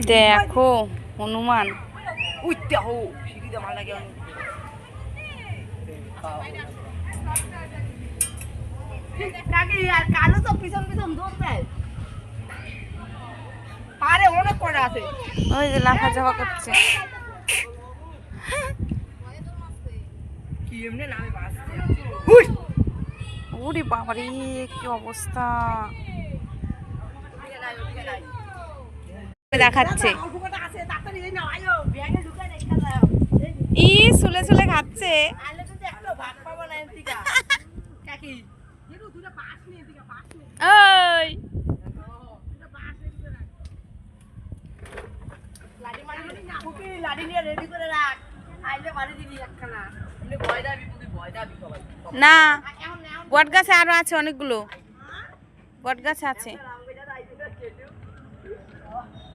দেখো হনুমান কালো তো পিছন পিছন দৌড় দেয় পারে অনেক কটা আছে ওই যে লাফা ঝাপা করছে কি এমনি নামে বাসছে ওরে বাবারে কি অবস্থা দেখাচ্ছে ই সুলে সুলে খাচ্ছে ওই না বট গাছে আরো আছে অনেকগুলো বট গাছে আছে